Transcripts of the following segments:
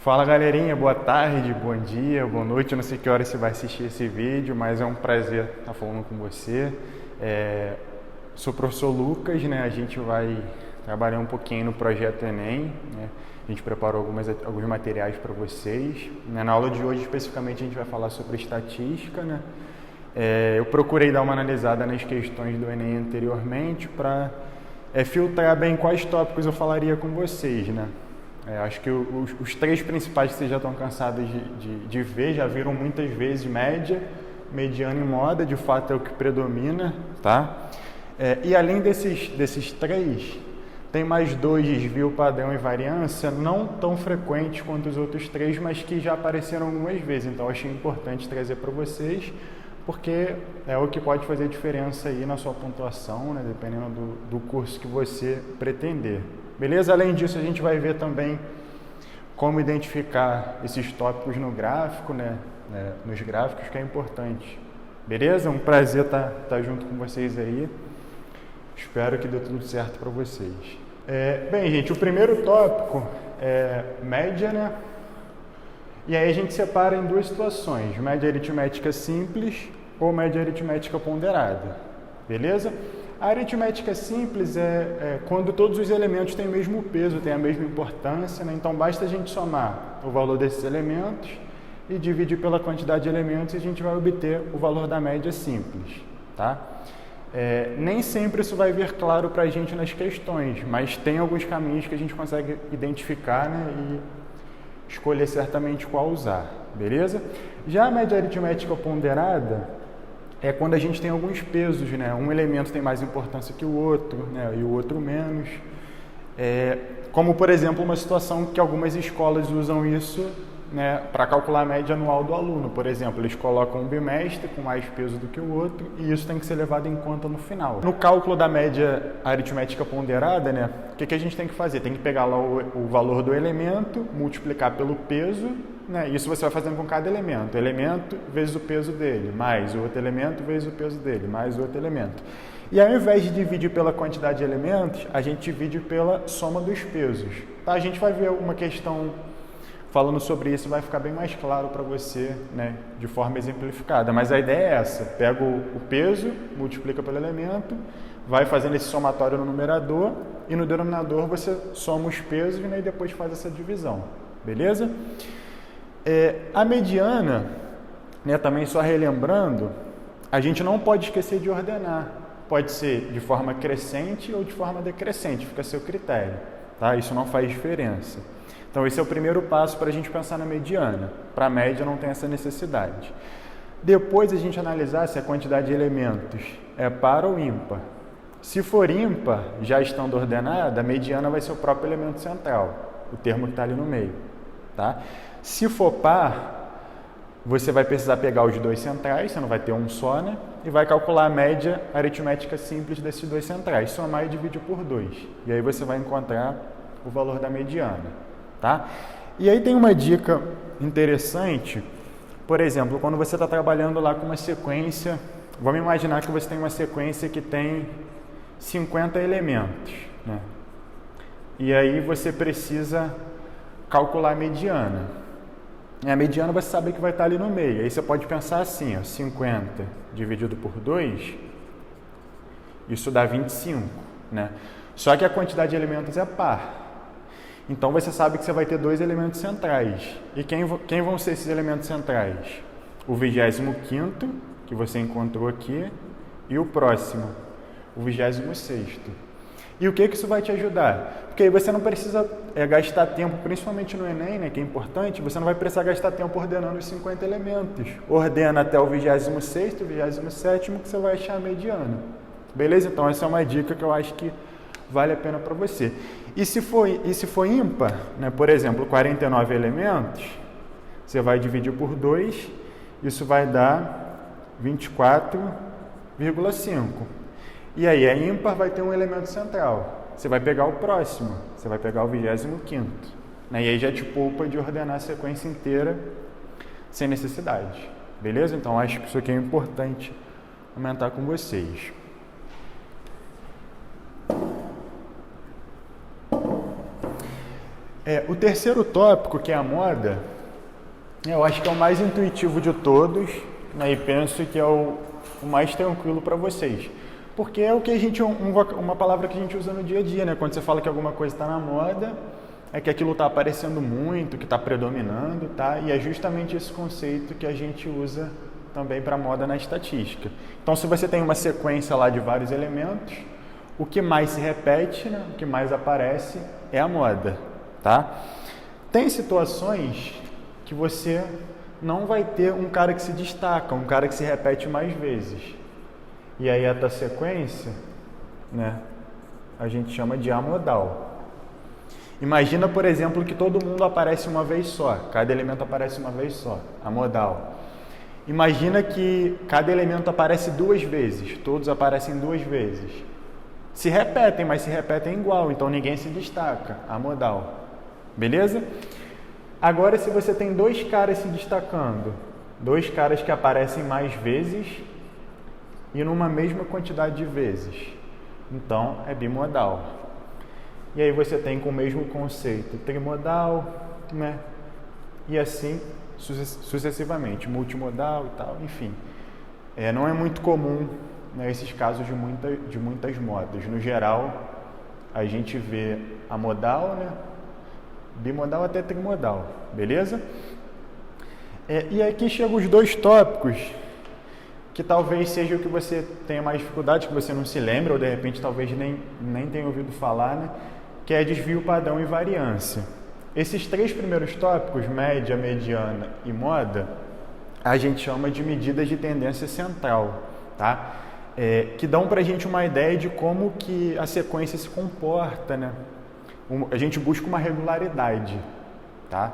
Fala galerinha, boa tarde, bom dia, boa noite, eu não sei que hora você vai assistir esse vídeo, mas é um prazer estar falando com você. Sou o professor Lucas, né? A gente vai trabalhar um pouquinho no projeto Enem, né? A gente preparou alguns materiais para vocês. Na aula de hoje, especificamente, a gente vai falar sobre estatística, né? Eu procurei dar uma analisada nas questões do Enem anteriormente para filtrar bem quais tópicos eu falaria com vocês, né? Acho que os três principais que vocês já estão cansados de ver, já viram muitas vezes: média, mediana e moda, de fato é o que predomina, tá? E além desses três, tem mais dois: desvio, padrão e variância, não tão frequentes quanto os outros três, mas que já apareceram algumas vezes. Então achei importante trazer para vocês, porque é o que pode fazer diferença aí na sua pontuação, né? Dependendo do curso que você pretender. Beleza? Além disso, a gente vai ver também como identificar esses tópicos no gráfico, né? Nos gráficos, que é importante. Beleza? Um prazer estar junto com vocês aí. Espero que dê tudo certo para vocês. Bem, gente, o primeiro tópico é média, né? E aí a gente separa em duas situações: média aritmética simples ou média aritmética ponderada. Beleza? A aritmética simples é quando todos os elementos têm o mesmo peso, têm a mesma importância, né? Então basta a gente somar o valor desses elementos e dividir pela quantidade de elementos e a gente vai obter o valor da média simples, tá? Nem sempre isso vai vir claro para a gente nas questões, mas tem alguns caminhos que a gente consegue identificar, né? E escolher certamente qual usar, beleza? Já a média aritmética ponderada é quando a gente tem alguns pesos, né? Um elemento tem mais importância que o outro, né? E o outro menos. Como, por exemplo, uma situação que algumas escolas usam isso, né, para calcular a média anual do aluno. Por exemplo, eles colocam um bimestre com mais peso do que o outro e isso tem que ser levado em conta no final. No cálculo da média aritmética ponderada, né, o que a gente tem que fazer? Tem que pegar lá o valor do elemento, multiplicar pelo peso, né, isso você vai fazendo com cada elemento. Elemento vezes o peso dele, mais o outro elemento vezes o peso dele, mais o outro elemento. E ao invés de dividir pela quantidade de elementos, a gente divide pela soma dos pesos. Tá? A gente vai ver uma questão falando sobre isso, vai ficar bem mais claro para você, né, de forma exemplificada. Mas a ideia é essa: pega o peso, multiplica pelo elemento, vai fazendo esse somatório no numerador e no denominador você soma os pesos, né, e depois faz essa divisão. Beleza? A mediana, né, também só relembrando, a gente não pode esquecer de ordenar. Pode ser de forma crescente ou de forma decrescente, fica a seu critério. Tá? Isso não faz diferença. Então esse é o primeiro passo para a gente pensar na mediana. Para a média não tem essa necessidade. Depois a gente analisar se a quantidade de elementos é par ou ímpar. Se for ímpar, já estando ordenada, a mediana vai ser o próprio elemento central, o termo que está ali no meio. Tá? Se for par, você vai precisar pegar os dois centrais, você não vai ter um só, né? E vai calcular a média aritmética simples desses dois centrais, somar e dividir por 2. E aí você vai encontrar o valor da mediana. Tá? E aí tem uma dica interessante, por exemplo, quando você está trabalhando lá com uma sequência, vamos imaginar que você tem uma sequência que tem 50 elementos, né? E aí você precisa calcular a mediana. E a mediana você sabe que vai estar ali no meio. Aí você pode pensar assim, ó, 50 dividido por 2, isso dá 25, né? Só que a quantidade de elementos é par. Então você sabe que você vai ter dois elementos centrais. E quem vão ser esses elementos centrais? O 25º, que você encontrou aqui, e o próximo, o 26º. E o que isso vai te ajudar? Porque aí você não precisa gastar tempo, principalmente no Enem, né, que é importante, você não vai precisar gastar tempo ordenando os 50 elementos. Ordena até o 26º, o 27º, que você vai achar a mediana. Beleza? Então essa é uma dica que eu acho que vale a pena para você. E se for ímpar, né, por exemplo, 49 elementos, você vai dividir por 2, isso vai dar 24,5. E aí, ímpar vai ter um elemento central. Você vai pegar o próximo, você vai pegar o 25º. Né, e aí já te poupa de ordenar a sequência inteira sem necessidade. Beleza? Então, acho que isso aqui é importante comentar com vocês. O terceiro tópico, que é a moda, eu acho que é o mais intuitivo de todos, né, e penso que é o mais tranquilo para vocês. Porque é o que a gente, uma palavra que a gente usa no dia a dia, né? Quando você fala que alguma coisa está na moda, é que aquilo está aparecendo muito, que está predominando, tá? E é justamente esse conceito que a gente usa também para moda na estatística. Então, se você tem uma sequência lá de vários elementos, o que mais se repete, né? O que mais aparece é a moda, tá? Tem situações que você não vai ter um cara que se destaca, um cara que se repete mais vezes. E aí essa sequência, né, a gente chama de amodal. Imagina, por exemplo, que todo mundo aparece uma vez só, cada elemento aparece uma vez só, amodal. Imagina que cada elemento aparece 2 vezes, todos aparecem 2 vezes. Se repetem, mas se repetem igual, então ninguém se destaca, amodal. Beleza? Agora, se você tem 2 caras se destacando, 2 caras que aparecem mais vezes e numa mesma quantidade de vezes, então é bimodal. E aí você tem com o mesmo conceito trimodal, né? E assim sucessivamente, multimodal e tal, enfim. Não é muito comum, né, esses casos de muitas modas. No geral, a gente vê a modal, né, bimodal até trimodal, beleza? E aqui chegam os 2 tópicos que talvez seja o que você tenha mais dificuldade, que você não se lembra, ou de repente talvez nem tenha ouvido falar, né? Que é desvio padrão e variância. Esses 3 primeiros tópicos, média, mediana e moda, a gente chama de medidas de tendência central, tá? Que dão pra gente uma ideia de como que a sequência se comporta, né? A gente busca uma regularidade, tá?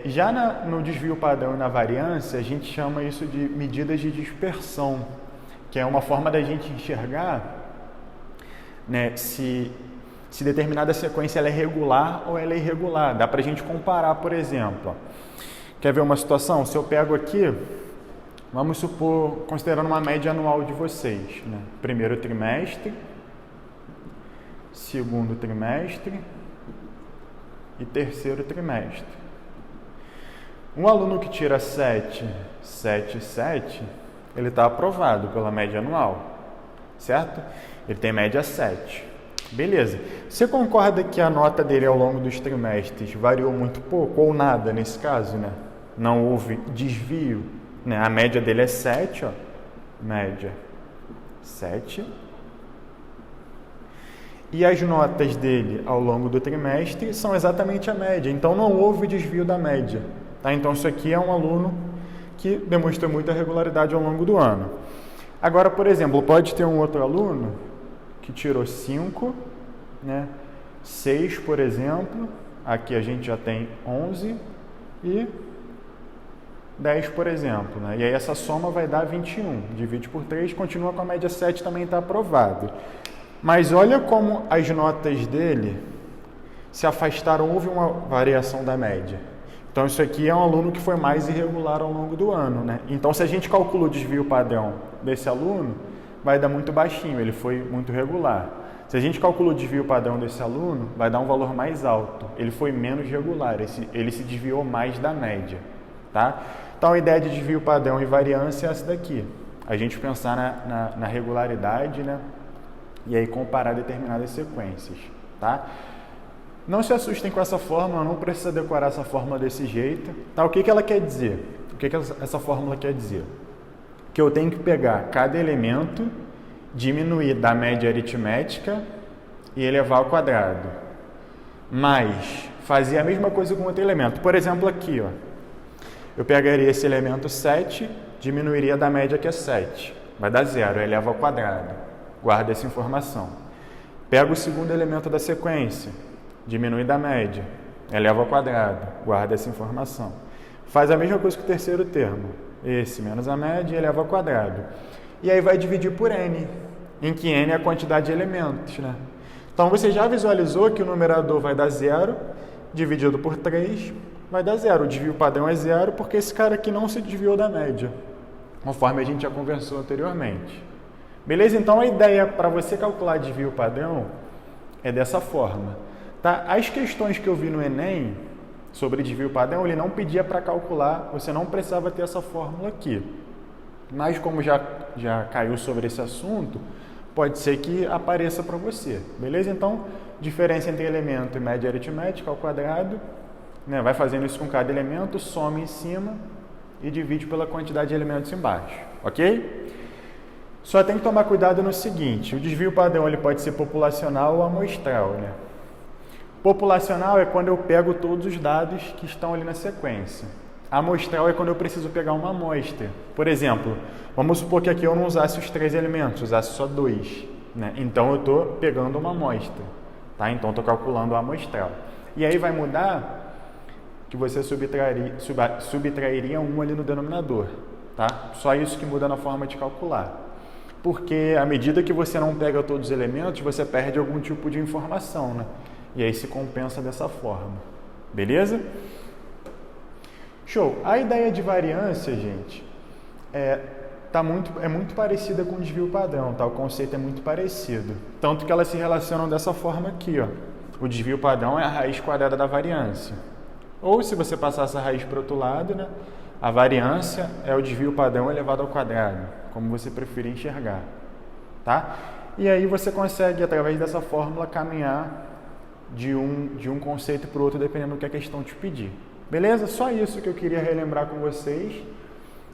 Já no desvio padrão e na variância, a gente chama isso de medidas de dispersão, que é uma forma da gente enxergar, né, se determinada sequência ela é regular ou ela é irregular. Dá para a gente comparar, por exemplo. Quer ver uma situação? Se eu pego aqui, vamos supor, considerando uma média anual de vocês, né? Primeiro trimestre, segundo trimestre e terceiro trimestre. Um aluno que tira 7, 7, 7, ele está aprovado pela média anual, certo? Ele tem média 7. Beleza. Você concorda que a nota dele ao longo dos trimestres variou muito pouco ou nada nesse caso, né? Não houve desvio, né? A média dele é 7, ó. Média 7. E as notas dele ao longo do trimestre são exatamente a média. Então não houve desvio da média, tá? Então isso aqui é um aluno que demonstra muita regularidade ao longo do ano. Agora, por exemplo, pode ter um outro aluno que tirou 5, né? 6, por exemplo, aqui a gente já tem 11 e 10, por exemplo, né? E aí essa soma vai dar 21, divide por 3, continua com a média 7, também está aprovado. Mas olha como as notas dele se afastaram, houve uma variação da média. Então isso aqui é um aluno que foi mais irregular ao longo do ano, né? Então se a gente calcula o desvio padrão desse aluno, vai dar muito baixinho, ele foi muito regular. Se a gente calcula o desvio padrão desse aluno, vai dar um valor mais alto, ele foi menos regular, ele se desviou mais da média, tá? Então a ideia de desvio padrão e variância é essa daqui, a gente pensar na regularidade, né? E aí comparar determinadas sequências, tá? Não se assustem com essa fórmula, não precisa decorar essa fórmula desse jeito, tá? O que ela quer dizer? O que essa fórmula quer dizer? Que eu tenho que pegar cada elemento, diminuir da média aritmética e elevar ao quadrado. Mas fazer a mesma coisa com outro elemento. Por exemplo, aqui, ó, eu pegaria esse elemento 7, diminuiria da média que é 7. Vai dar 0, eleva ao quadrado. Guarda essa informação. Pego o segundo elemento da sequência, diminui da média, eleva ao quadrado. Guarda essa informação. Faz a mesma coisa com o terceiro termo. Esse menos a média eleva ao quadrado. E aí vai dividir por n, em que n é a quantidade de elementos, né? Então você já visualizou que o numerador vai dar 0, dividido por 3, vai dar 0. O desvio padrão é 0 porque esse cara aqui não se desviou da média, conforme a gente já conversou anteriormente. Beleza? Então a ideia para você calcular desvio padrão é dessa forma. Tá? As questões que eu vi no Enem sobre desvio padrão, ele não pedia para calcular, você não precisava ter essa fórmula aqui. Mas como já caiu sobre esse assunto, pode ser que apareça para você, beleza? Então, diferença entre elemento e média aritmética ao quadrado, né? Vai fazendo isso com cada elemento, soma em cima e divide pela quantidade de elementos embaixo, ok? Só tem que tomar cuidado no seguinte, o desvio padrão ele pode ser populacional ou amostral, né? Populacional é quando eu pego todos os dados que estão ali na sequência. Amostral é quando eu preciso pegar uma amostra. Por exemplo, vamos supor que aqui eu não usasse os 3 elementos, usasse só 2, né? Então eu estou pegando uma amostra, tá? Então estou calculando a amostral. E aí vai mudar que você subtrairia 1 ali no denominador, tá? Só isso que muda na forma de calcular. Porque à medida que você não pega todos os elementos, você perde algum tipo de informação, né? E aí se compensa dessa forma. Beleza? Show! A ideia de variância, gente, é muito parecida com o desvio padrão, tá? O conceito é muito parecido. Tanto que elas se relacionam dessa forma aqui, ó. O desvio padrão é a raiz quadrada da variância. Ou se você passar essa raiz para o outro lado, né? A variância é o desvio padrão elevado ao quadrado, como você preferir enxergar, tá? E aí você consegue, através dessa fórmula, caminhar de um conceito para o outro, dependendo do que a questão te pedir. Beleza? Só isso que eu queria relembrar com vocês.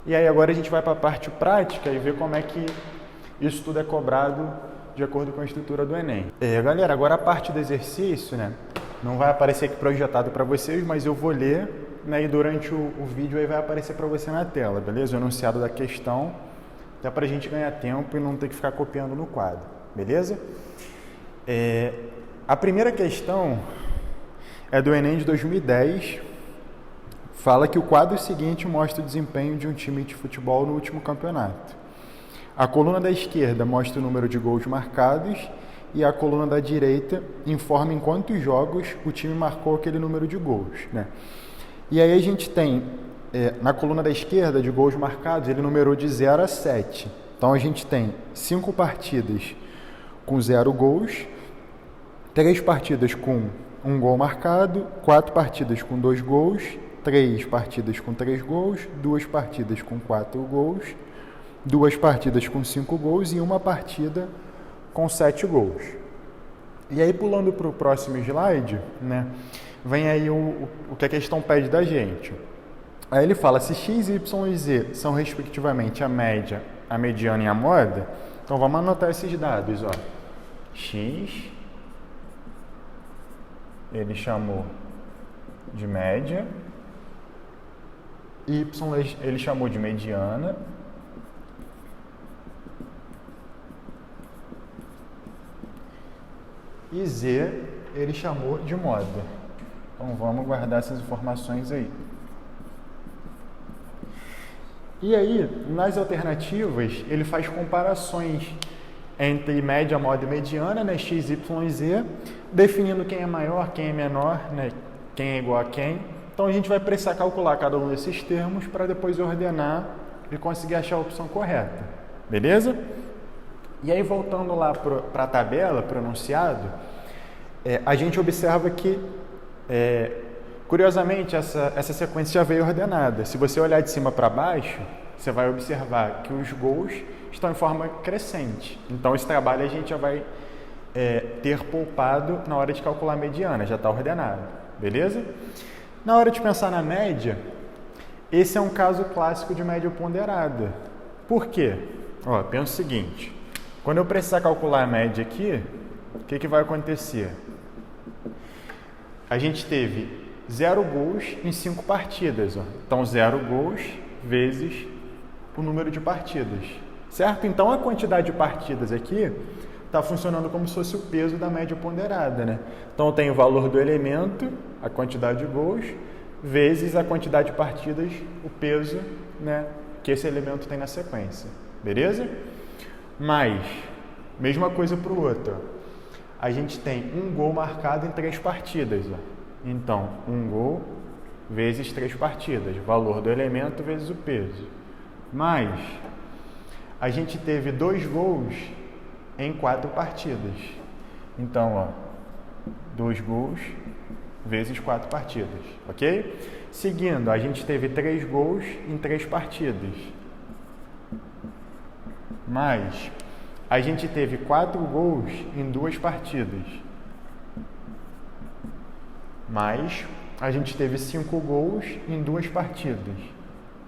E aí agora a gente vai para a parte prática e ver como é que isso tudo é cobrado de acordo com a estrutura do Enem. Galera, agora a parte do exercício, né? Não vai aparecer aqui projetado para vocês, mas eu vou ler, né? E durante o vídeo aí vai aparecer para você na tela, beleza? O enunciado da questão, até para a gente ganhar tempo e não ter que ficar copiando no quadro, beleza? A primeira questão é do Enem de 2010, fala que o quadro seguinte mostra o desempenho de um time de futebol no último campeonato. A coluna da esquerda mostra o número de gols marcados e a coluna da direita informa em quantos jogos o time marcou aquele número de gols, né? E aí a gente tem, na coluna da esquerda, de gols marcados, ele numerou de 0 a 7. Então a gente tem 5 partidas com 0 gols, 3 partidas com 1 gol marcado, 4 partidas com 2 gols, 3 partidas com 3 gols, 2 partidas com 4 gols, 2 partidas com 5 gols e 1 partida com 7 gols. E aí, pulando para o próximo slide, né, vem aí o que a questão pede da gente. Aí ele fala, se x, y e z são respectivamente a média, a mediana e a moda, então vamos anotar esses dados, ó. X, ele chamou de média, y ele chamou de mediana, e z ele chamou de moda. Então vamos guardar essas informações aí. E aí, nas alternativas, ele faz comparações entre média, moda e mediana, né, x, y e z, definindo quem é maior, quem é menor, né, quem é igual a quem. Então a gente vai precisar calcular cada um desses termos para depois ordenar e conseguir achar a opção correta. Beleza? E aí, voltando lá para a tabela, para o enunciado, a gente observa que, curiosamente, essa sequência já veio ordenada. Se você olhar de cima para baixo, você vai observar que os gols estão em forma crescente. Então, esse trabalho a gente já vai ter poupado na hora de calcular a mediana, já está ordenado. Beleza? Na hora de pensar na média, esse é um caso clássico de média ponderada. Por quê? Ó, pensa o seguinte. Quando eu precisar calcular a média aqui, o que vai acontecer? A gente teve 0 gols em 5 partidas. Ó. Então, 0 gols vezes o número de partidas. Certo? Então, a quantidade de partidas aqui está funcionando como se fosse o peso da média ponderada, né? Então, eu tenho o valor do elemento, a quantidade de gols, vezes a quantidade de partidas, o peso, né, que esse elemento tem na sequência. Beleza? Mas, mesma coisa para o outro. Ó. A gente tem 1 gol marcado em 3 partidas. Ó. Então, 1 gol vezes 3 partidas. Valor do elemento vezes o peso. Mas, a gente teve 2 gols em 4 partidas. Então, ó, 2 gols vezes 4 partidas, ok? Seguindo, a gente teve 3 gols em 3 partidas. Mas a gente teve 4 gols em 2 partidas. Mas a gente teve 5 gols em 2 partidas.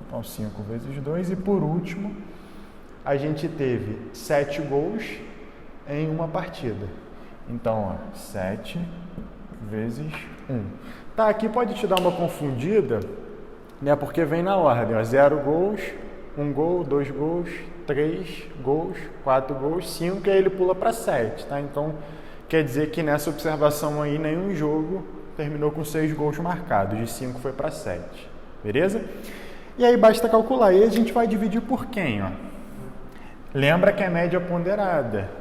Então, 5 vezes 2. E por último, a gente teve 7 gols em uma partida. Então, ó, 7 vezes 1. Tá, aqui pode te dar uma confundida, né? Porque vem na ordem, ó, 0 gols, 1 gol, 2 gols, 3 gols, 4 gols, 5, e aí ele pula para 7, tá? Então, quer dizer que nessa observação aí, nenhum jogo terminou com 6 gols marcados, de 5 foi para 7, beleza? E aí basta calcular, e a gente vai dividir por quem, ó? Lembra que é média ponderada,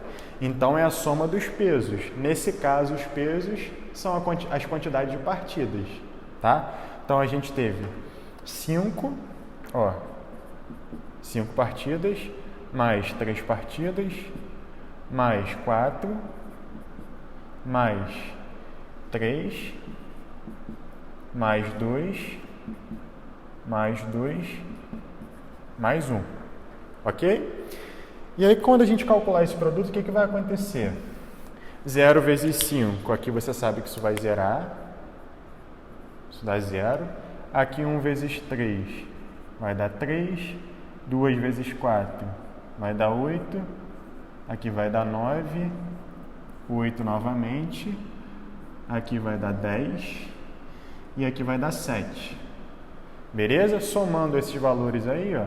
então é a soma dos pesos. Nesse caso, os pesos são as quantidades de partidas, tá? Então, a gente teve 5 partidas, mais 3 partidas, mais 4, mais 3, mais 2, mais 2, mais 1, ok? E aí, quando a gente calcular esse produto, o que vai acontecer? 0 vezes 5, aqui você sabe que isso vai zerar, isso dá 0. Aqui 1 vezes 3 vai dar 3, 2 vezes 4 vai dar 8, aqui vai dar 9, 8 novamente, aqui vai dar 10 e aqui vai dar 7. Beleza? Somando esses valores aí, ó,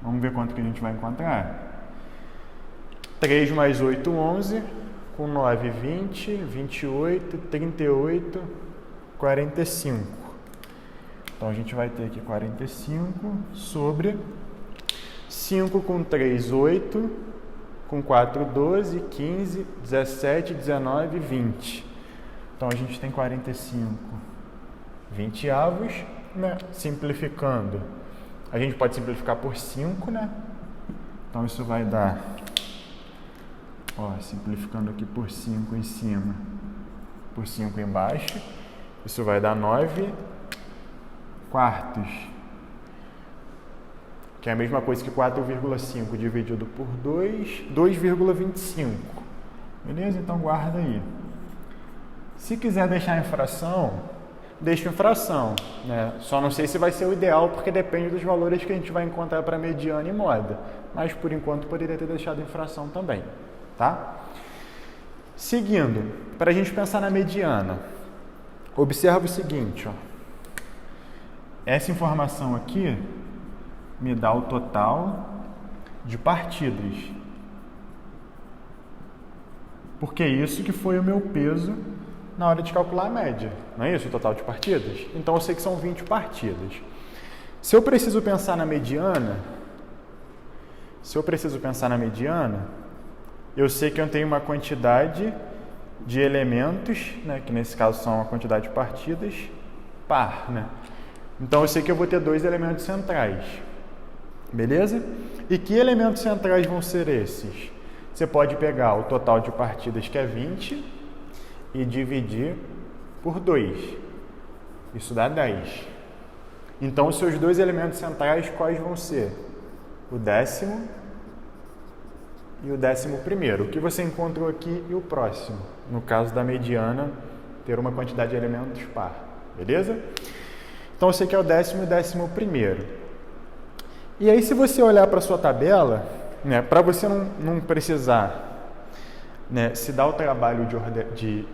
vamos ver quanto que a gente vai encontrar. 3 mais 8, 11, com 9, 20, 28, 38, 45. Então, a gente vai ter aqui 45 sobre 5 com 3, 8, com 4, 12, 15, 17, 19, 20. Então, a gente tem 45 20avos, né? Simplificando, a gente pode simplificar por 5, né? Então, isso vai dar, ó, simplificando aqui por 5 em cima, por 5 embaixo, isso vai dar 9 quartos, que é a mesma coisa que 4,5 dividido por 2, 2,25. Beleza? Então, guarda aí. Se quiser deixar em fração, deixa em fração, né? Só não sei se vai ser o ideal, porque depende dos valores que a gente vai encontrar para mediana e moda. Mas, por enquanto, poderia ter deixado em fração também, tá? Seguindo, para a gente pensar na mediana, observa o seguinte, ó. Essa informação aqui me dá o total de partidas. Porque é isso que foi o meu peso na hora de calcular a média. Não é isso o total de partidas? Então, eu sei que são 20 partidas. Se eu preciso pensar na mediana, eu sei que eu tenho uma quantidade de elementos, né, que nesse caso são a quantidade de partidas, par, né? Então, eu sei que eu vou ter 2 elementos centrais. Beleza? E que elementos centrais vão ser esses? Você pode pegar o total de partidas, que é 20, e dividir por 2. Isso dá 10. Então, os seus 2 elementos centrais, quais vão ser? O 10º e o 11º. O que você encontrou aqui e o próximo. No caso da mediana, ter uma quantidade de elementos par. Beleza? Então, eu sei que é o 10º e o 11º. E aí, se você olhar para a sua tabela, né, para você não precisar, né, se dar o trabalho de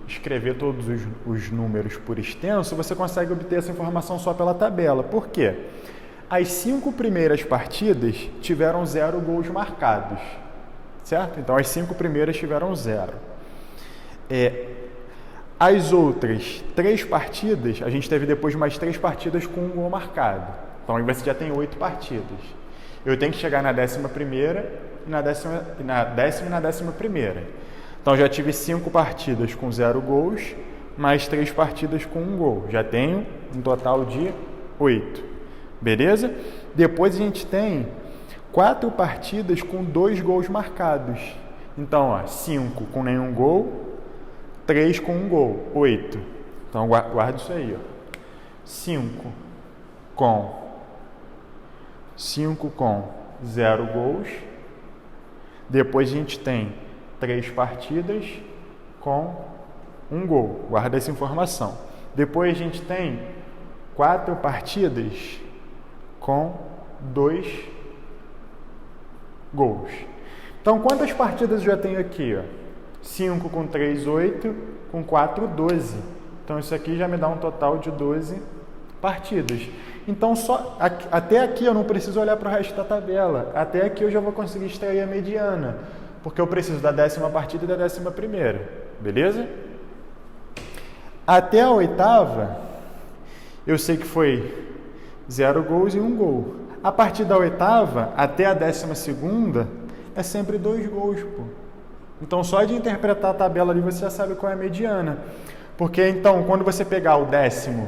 escrever todos os números por extenso, você consegue obter essa informação só pela tabela. Por quê? As 5 primeiras partidas tiveram 0 gols marcados, certo? Então, as 5 primeiras tiveram 0. As outras 3 partidas, a gente teve depois mais 3 partidas com 1 gol marcado. Então, aí você já tem 8 partidas. Eu tenho que chegar na 11ª, na décima e na 11ª. Então, já tive 5 partidas com 0 gols, mais 3 partidas com 1 gol. Já tenho um total de 8. Beleza? Depois, a gente tem 4 partidas com 2 gols marcados. Então, ó, 5 com nenhum gol, 3 com 1 gol, 8. Então guarda isso aí, ó. 5 com 0 gols. Depois a gente tem 3 partidas com 1 gol. Guarda essa informação. Depois a gente tem 4 partidas com 2 gols. Então, quantas partidas eu já tenho aqui? 5 com 3, 8, com 4, 12. Então, isso aqui já me dá um total de 12 partidas. Então, até aqui eu não preciso olhar para o resto da tabela. Até aqui eu já vou conseguir extrair a mediana, porque eu preciso da 10ª partida e da 11ª. Beleza? Até a 8ª, eu sei que foi 0 gols e 1 gol. A partir da 8ª até a 12ª é sempre 2 gols, pô. Então, só de interpretar a tabela ali, você já sabe qual é a mediana. Porque, então, quando você pegar o 10º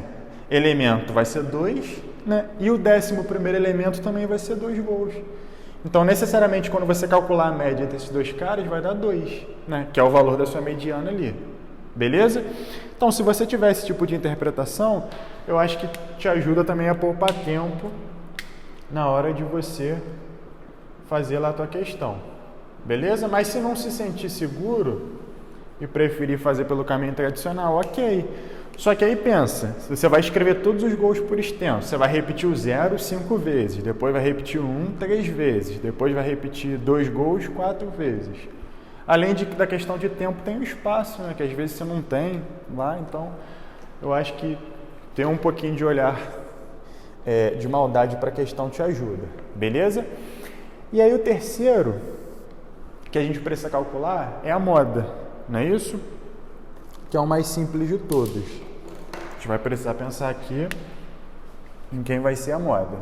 elemento, vai ser 2, né? E o 11º elemento também vai ser 2 gols. Então, necessariamente, quando você calcular a média desses dois caras, vai dar 2, né? Que é o valor da sua mediana ali. Beleza? Então, se você tiver esse tipo de interpretação, eu acho que te ajuda também a poupar tempo na hora de você fazer lá a tua questão. Beleza? Mas se não se sentir seguro e preferir fazer pelo caminho tradicional, ok. Só que aí pensa, você vai escrever todos os gols por extenso, você vai repetir o 0 5 vezes, depois vai repetir o 1 3 vezes, depois vai repetir 2 gols 4 vezes. Além da questão de tempo, tem o espaço, né, que às vezes você não tem lá, então eu acho que ter um pouquinho de olhar de maldade para a questão te ajuda, beleza? E aí o terceiro que a gente precisa calcular é a moda, não é isso? Que é o mais simples de todos. A gente vai precisar pensar aqui em quem vai ser a moda.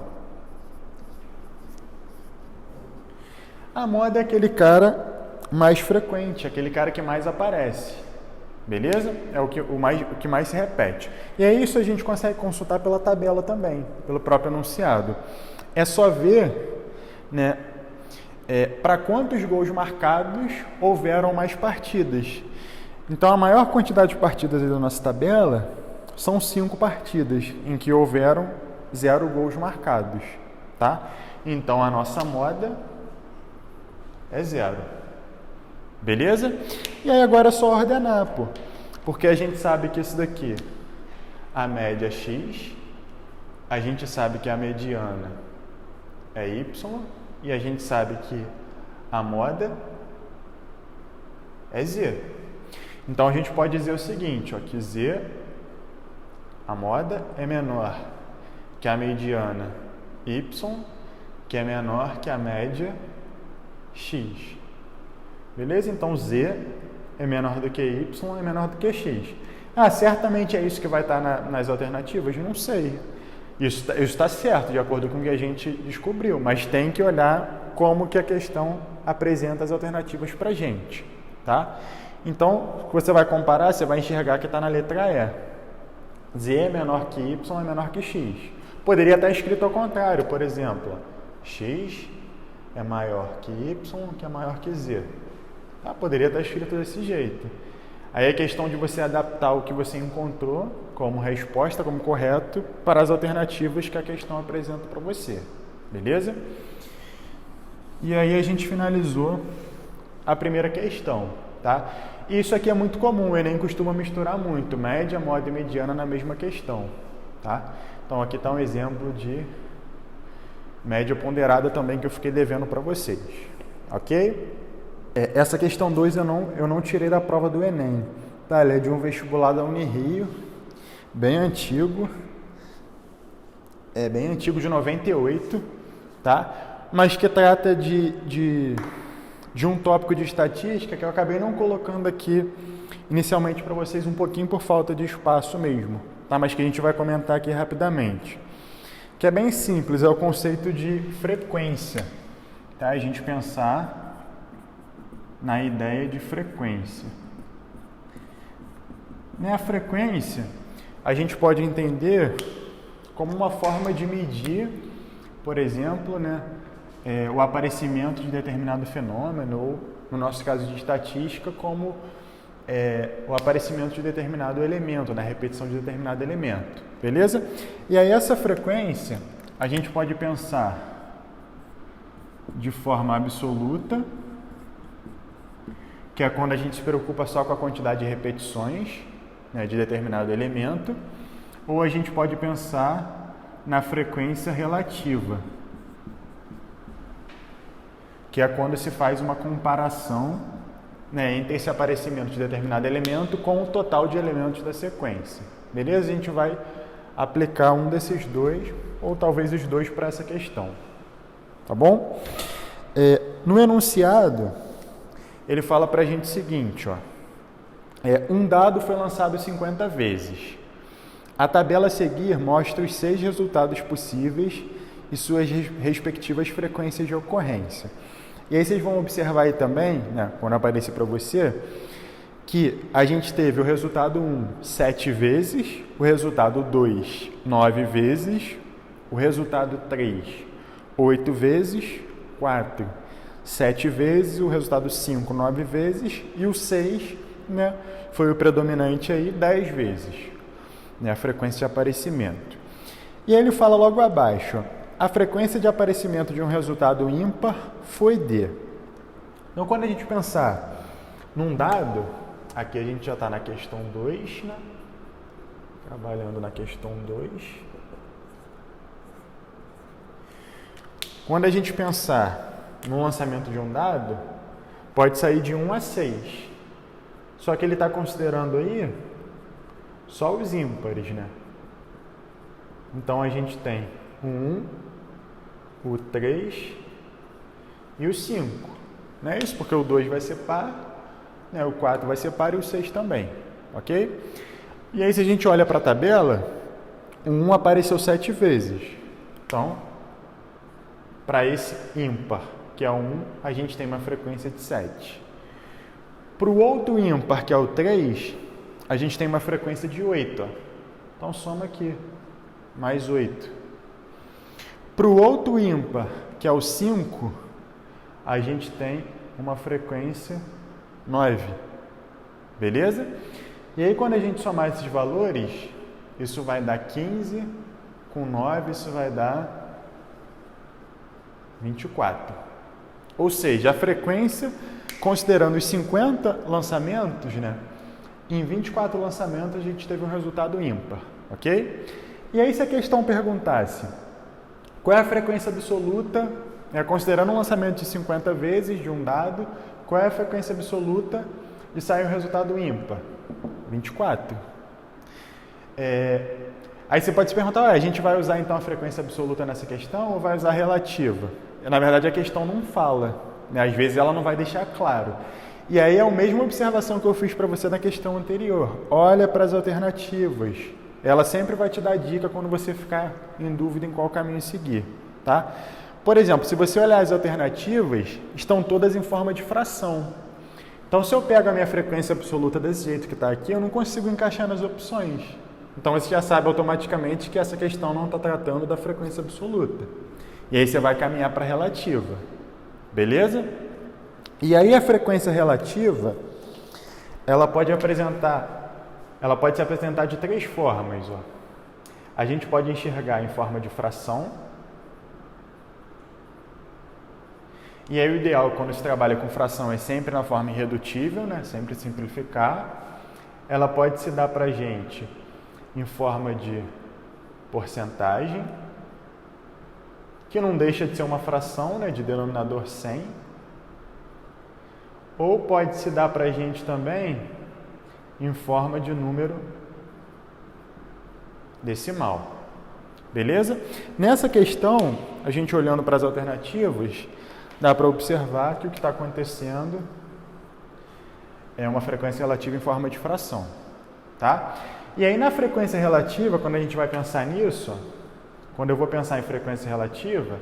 A moda é aquele cara mais frequente, aquele cara que mais aparece. Beleza? É o que mais se repete. E aí isso a gente consegue consultar pela tabela também, pelo próprio enunciado. É só ver, né, para quantos gols marcados houveram mais partidas. Então, a maior quantidade de partidas da nossa tabela são 5 partidas, em que houveram 0 gols marcados, tá? Então, a nossa moda é 0. Beleza? E aí, agora é só ordenar, pô. Porque a gente sabe que isso daqui, a média é x, a gente sabe que a mediana é y, e a gente sabe que a moda é z. Então, a gente pode dizer o seguinte, ó, que z, a moda, é menor que a mediana y, que é menor que a média x. Beleza? Então, z é menor do que y, é menor do que x. Ah, certamente é isso que vai estar nas alternativas? Não sei. Isso está certo, de acordo com o que a gente descobriu, mas tem que olhar como que a questão apresenta as alternativas para a gente, tá? Então, você vai comparar, você vai enxergar que está na letra E. Z é menor que Y é menor que X. Poderia estar escrito ao contrário, por exemplo. X é maior que Y, que é maior que Z. Tá? Poderia estar escrito desse jeito. Aí é questão de você adaptar o que você encontrou como resposta, como correto, para as alternativas que a questão apresenta para você. Beleza? E aí a gente finalizou a primeira questão. Tá? Isso aqui é muito comum, o Enem costuma misturar muito, média, moda e mediana na mesma questão. Tá? Então aqui está um exemplo de média ponderada também que eu fiquei devendo para vocês. Ok? Essa questão 2 eu não tirei da prova do Enem. Tá? Ela é de um vestibular da Unirio, bem antigo. É bem antigo, de 98, tá? Mas que trata de um tópico de estatística que eu acabei não colocando aqui inicialmente para vocês, um pouquinho por falta de espaço mesmo, tá? Mas que a gente vai comentar aqui rapidamente. Que é bem simples, é o conceito de frequência, tá? A gente pensar na ideia de frequência. A frequência a gente pode entender como uma forma de medir, por exemplo, né, o aparecimento de determinado fenômeno, ou, no nosso caso de estatística, como o aparecimento de determinado elemento, né? A repetição de determinado elemento, beleza? E aí essa frequência a gente pode pensar de forma absoluta, que é quando a gente se preocupa só com a quantidade de repetições, né, de determinado elemento, ou a gente pode pensar na frequência relativa, que é quando se faz uma comparação, né, entre esse aparecimento de determinado elemento com o total de elementos da sequência. Beleza? A gente vai aplicar um desses dois, ou talvez os dois, para essa questão. Tá bom? No enunciado, ele fala para a gente o seguinte, ó. Um dado foi lançado 50 vezes. A tabela a seguir mostra os 6 resultados possíveis e suas respectivas frequências de ocorrência. E aí vocês vão observar aí também, né, quando aparecer para você, que a gente teve o resultado 1 7 vezes, o resultado 2 9 vezes, o resultado 3 8 vezes, 4 7 vezes, o resultado 5 9 vezes e o 6, né, foi o predominante aí 10 vezes, né, a frequência de aparecimento. E aí ele fala logo abaixo, ó, a frequência de aparecimento de um resultado ímpar foi D. Então, quando a gente pensar num dado, aqui a gente já está na questão 2, né? Trabalhando na questão 2. Quando a gente pensar no lançamento de um dado, pode sair de 1 a 6. Só que ele está considerando aí só os ímpares, né? Então, a gente tem o 1, o 3 e o 5. Não é isso? Porque o 2 vai ser par, né? O 4 vai ser par e o 6 também. Ok? E aí, se a gente olha para a tabela, o 1 apareceu 7 vezes. Então, para esse ímpar, que é o 1, a gente tem uma frequência de 7. Para o outro ímpar, que é o 3, a gente tem uma frequência de 8. Ó. Então, soma aqui, mais 8. Para o outro ímpar, que é o 5, a gente tem uma frequência 9. Beleza? E aí, quando a gente somar esses valores, isso vai dar 15, com 9, isso vai dar 24. Ou seja, a frequência, considerando os 50 lançamentos, né? Em 24 lançamentos, a gente teve um resultado ímpar. Ok? E aí, se a questão perguntasse qual é a frequência absoluta, considerando um lançamento de 50 vezes de um dado, qual é a frequência absoluta de sair um resultado ímpar? 24. Aí você pode se perguntar, a gente vai usar então a frequência absoluta nessa questão ou vai usar a relativa? Na verdade, a questão não fala, né? Às vezes ela não vai deixar claro. E aí é a mesma observação que eu fiz para você na questão anterior. Olha para as alternativas. Ela sempre vai te dar dica quando você ficar em dúvida em qual caminho seguir, tá? Por exemplo, se você olhar as alternativas, estão todas em forma de fração. Então, se eu pego a minha frequência absoluta desse jeito que está aqui, eu não consigo encaixar nas opções. Então, você já sabe automaticamente que essa questão não está tratando da frequência absoluta. E aí você vai caminhar para a relativa. Beleza? E aí a frequência relativa, ela pode se apresentar de 3 formas. Ó. A gente pode enxergar em forma de fração. E aí o ideal quando se trabalha com fração é sempre na forma irredutível, né? Sempre simplificar. Ela pode se dar para a gente em forma de porcentagem, que não deixa de ser uma fração, né? De denominador 100. Ou pode se dar para a gente também em forma de número decimal. Beleza? Nessa questão, a gente olhando para as alternativas, dá para observar que o que está acontecendo é uma frequência relativa em forma de fração. Tá? E aí, na frequência relativa, quando a gente vai pensar nisso, quando eu vou pensar em frequência relativa,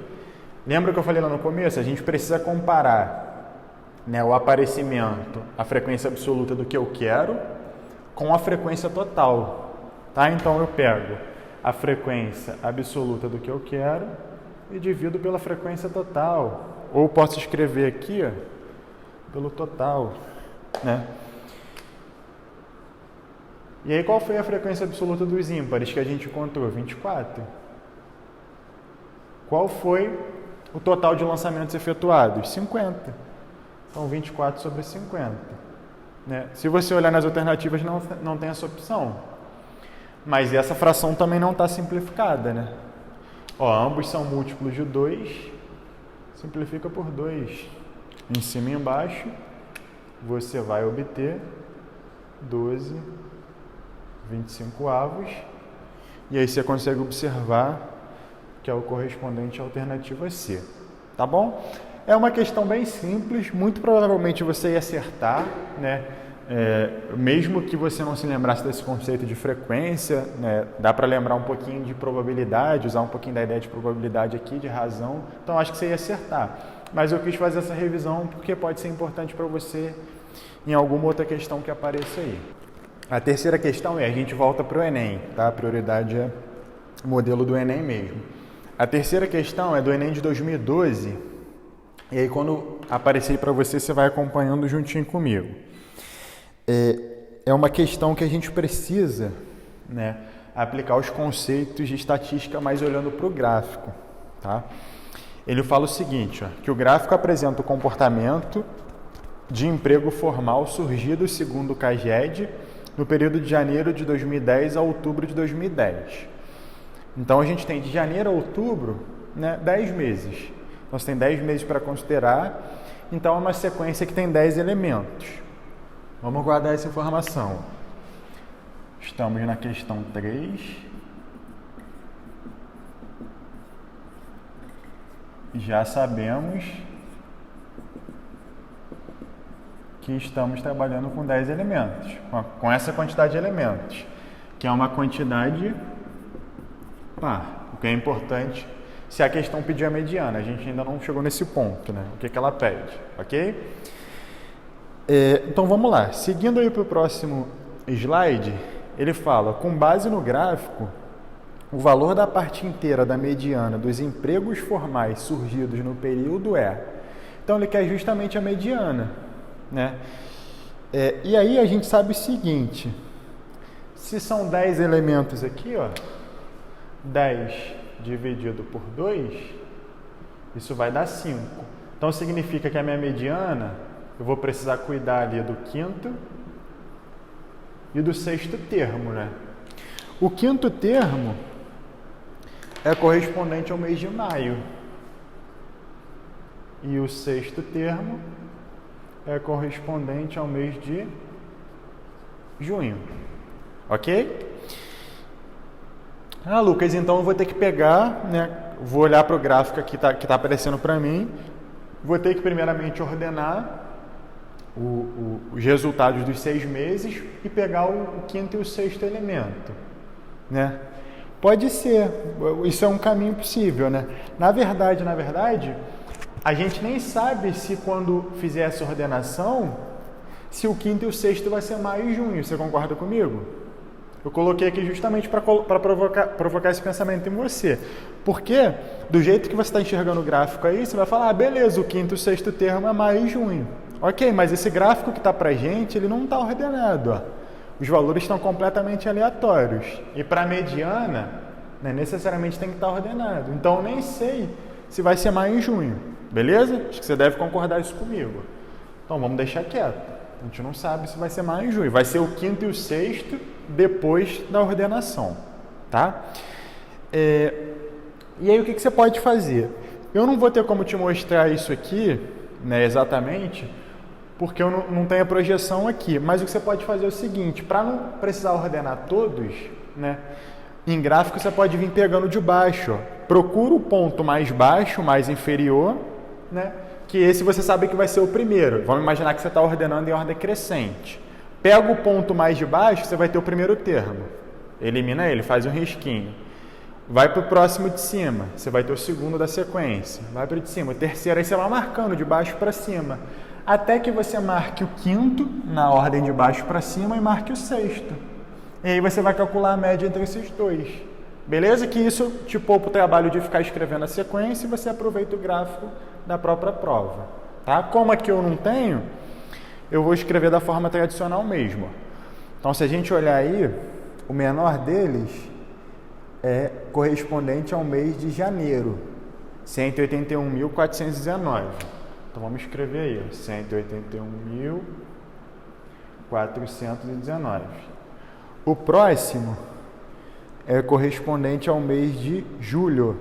lembra que eu falei lá no começo? A gente precisa comparar, né, o aparecimento, a frequência absoluta do que eu quero, com a frequência total. Tá? Então, eu pego a frequência absoluta do que eu quero e divido pela frequência total. Ou posso escrever aqui, ó, pelo total, né? E aí qual foi a frequência absoluta dos ímpares que a gente encontrou? 24. Qual foi o total de lançamentos efetuados? 50. Então 24 sobre 50. Né? Se você olhar nas alternativas, não tem essa opção. Mas essa fração também não está simplificada, né? Ó, ambos são múltiplos de 2. Simplifica por 2. Em cima e embaixo, você vai obter 12 25avos. E aí você consegue observar que é o correspondente à alternativa C. Tá bom? É uma questão bem simples, muito provavelmente você ia acertar, né? Mesmo que você não se lembrasse desse conceito de frequência, né? Dá para lembrar um pouquinho de probabilidade, usar um pouquinho da ideia de probabilidade aqui, de razão, então acho que você ia acertar. Mas eu quis fazer essa revisão porque pode ser importante para você em alguma outra questão que apareça aí. A terceira questão a gente volta para o Enem, tá? A prioridade é o modelo do Enem mesmo. A terceira questão é do Enem de 2012, e aí quando aparecer para você, você vai acompanhando juntinho comigo. É uma questão que a gente precisa, né, aplicar os conceitos de estatística mais olhando para o gráfico. Tá? Ele fala o seguinte, ó, que o gráfico apresenta o comportamento de emprego formal surgido segundo o CAGED no período de janeiro de 2010 a outubro de 2010. Então a gente tem de janeiro a outubro, né, 10 meses. Então você tem 10 meses para considerar, então é uma sequência que tem 10 elementos. Vamos guardar essa informação. Estamos na questão 3. Já sabemos que estamos trabalhando com 10 elementos, com essa quantidade de elementos, que é uma quantidade par, o que é importante se a questão pedir a mediana. A gente ainda não chegou nesse ponto, né? O que ela pede, ok? Então vamos lá, seguindo aí para o próximo slide, ele fala, com base no gráfico, o valor da parte inteira da mediana dos empregos formais surgidos no período é... Então ele quer justamente a mediana, né? E aí a gente sabe o seguinte, se são 10 elementos aqui, ó, 10 dividido por 2, isso vai dar 5. Então significa que a minha mediana... Eu vou precisar cuidar ali do quinto e do sexto termo, né? O quinto termo é correspondente ao mês de maio. E o sexto termo é correspondente ao mês de junho. Ok? Ah, Lucas, então eu vou ter que pegar, né? Vou olhar para o gráfico que tá aparecendo para mim. Vou ter que primeiramente ordenar os resultados dos 6 meses e pegar o quinto e o sexto elemento, né? Pode ser, isso é um caminho possível, né? Na verdade, a gente nem sabe se quando fizer essa ordenação, se o quinto e o sexto vai ser maio e junho. Você concorda comigo? Eu coloquei aqui justamente para provocar esse pensamento em você. Porque, do jeito que você está enxergando o gráfico aí, você vai falar, beleza, o quinto e o sexto termo é maio e junho. Ok, mas esse gráfico que está para a gente, ele não está ordenado. Ó. Os valores estão completamente aleatórios. E para a mediana, né, necessariamente tem que estar ordenado. Então, eu nem sei se vai ser maio e junho. Beleza? Acho que você deve concordar isso comigo. Então, vamos deixar quieto. A gente não sabe se vai ser maio e junho. Vai ser o quinto e o sexto depois da ordenação. Tá? E aí, o que você pode fazer? Eu não vou ter como te mostrar isso aqui, né, exatamente, porque eu não tenho a projeção aqui. Mas o que você pode fazer é o seguinte, para não precisar ordenar todos, né, em gráfico você pode vir pegando de baixo. Ó. Procura o ponto mais baixo, mais inferior, né, que esse você sabe que vai ser o primeiro. Vamos imaginar que você está ordenando em ordem crescente. Pega o ponto mais de baixo, você vai ter o primeiro termo. Elimina ele, faz um risquinho. Vai para o próximo de cima, você vai ter o segundo da sequência. Vai para o de cima, o terceiro, aí você vai marcando de baixo para cima. Até que você marque o quinto, na ordem de baixo para cima, e marque o sexto. E aí você vai calcular a média entre esses dois. Beleza? Que isso te poupa o trabalho de ficar escrevendo a sequência e você aproveita o gráfico da própria prova. Tá? Como aqui eu não tenho, eu vou escrever da forma tradicional mesmo. Então, se a gente olhar aí, o menor deles é correspondente ao mês de janeiro, 181.419. Então, vamos escrever aí, 181.419. O próximo é correspondente ao mês de julho,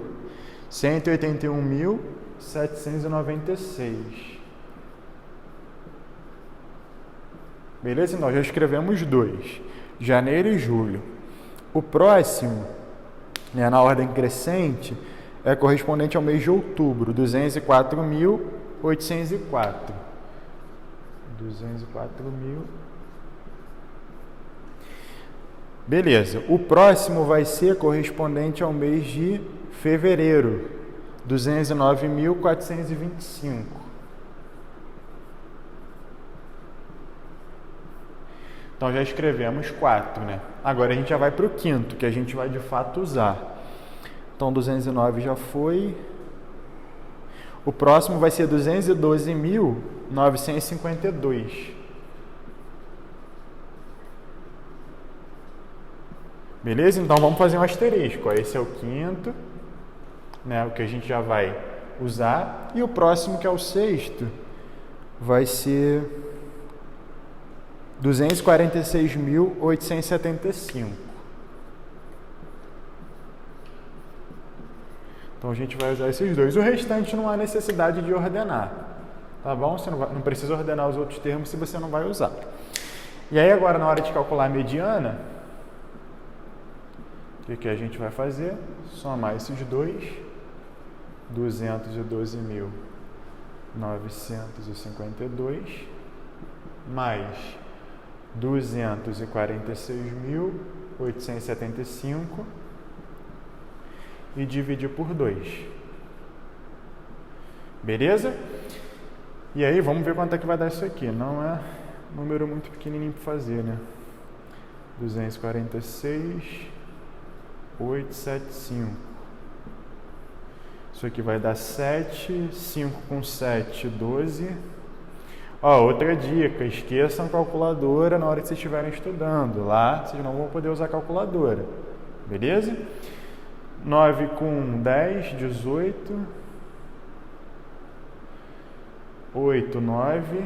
181.796. Beleza? Então, já escrevemos 2, janeiro e julho. O próximo, né, na ordem crescente, é correspondente ao mês de outubro, 204.804. 204.000. Beleza. O próximo vai ser correspondente ao mês de fevereiro, 209.425. Então, já escrevemos 4, né? Agora, a gente já vai para o quinto, que a gente vai, de fato, usar. Então, 209 já foi. O próximo vai ser 212.952. Beleza? Então, vamos fazer um asterisco. Esse é o quinto, né? O que a gente já vai usar. E o próximo, que é o sexto, vai ser 246.875. Então, a gente vai usar esses dois. O restante não há necessidade de ordenar, tá bom? Você não precisa ordenar os outros termos se você não vai usar. E aí, agora, na hora de calcular a mediana, o que a gente vai fazer? Somar esses dois, 212.952, mais 246.875 e dividir por 2. Beleza? E aí, vamos ver quanto é que vai dar isso aqui. Não é um número muito pequenininho para fazer, né? 246.875. Isso aqui vai dar 7, 5 com 7, 12. Ó, outra dica, esqueçam a calculadora na hora que vocês estiverem estudando. Lá, vocês não vão poder usar calculadora. Beleza? 9 com 10, 18. 8, 9.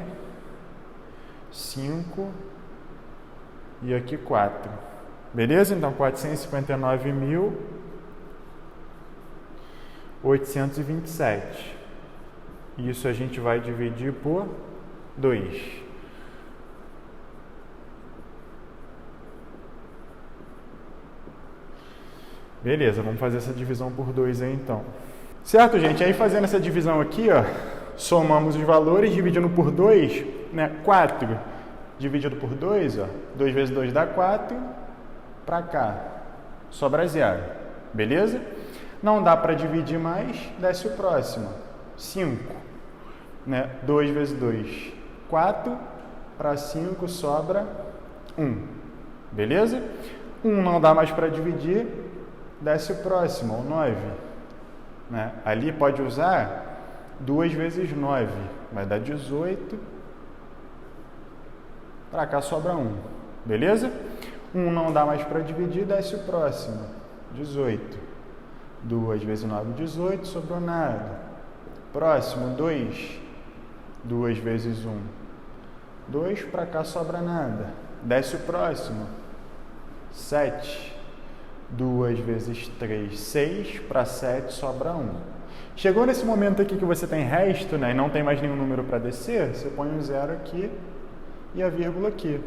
5. E aqui 4. Beleza? Então, 459.827. Isso a gente vai dividir por 2. Beleza, vamos fazer essa divisão por 2 aí então. Certo, gente? Aí fazendo essa divisão aqui, ó, somamos os valores, dividindo por 2, né? 4 dividido por 2, ó, 2 vezes 2 dá 4, para cá, sobra 0. Beleza? Não dá para dividir mais, desce o próximo. 5, né? 2 vezes 2, 4, para 5 sobra 1. Beleza? 1 não dá mais para dividir, desce o próximo, o 9. Né? Ali pode usar 2 vezes 9, vai dar 18. Para cá sobra 1. Beleza? 1 não dá mais para dividir, desce o próximo, 18. 2 vezes 9, 18, sobrou nada. Próximo, 2. 2 vezes 1, 2, para cá sobra nada. Desce o próximo, 7. 2 vezes 3, 6, para 7 sobra 1. Chegou nesse momento aqui que você tem resto, né, e não tem mais nenhum número para descer, você põe um 0 aqui e a vírgula aqui.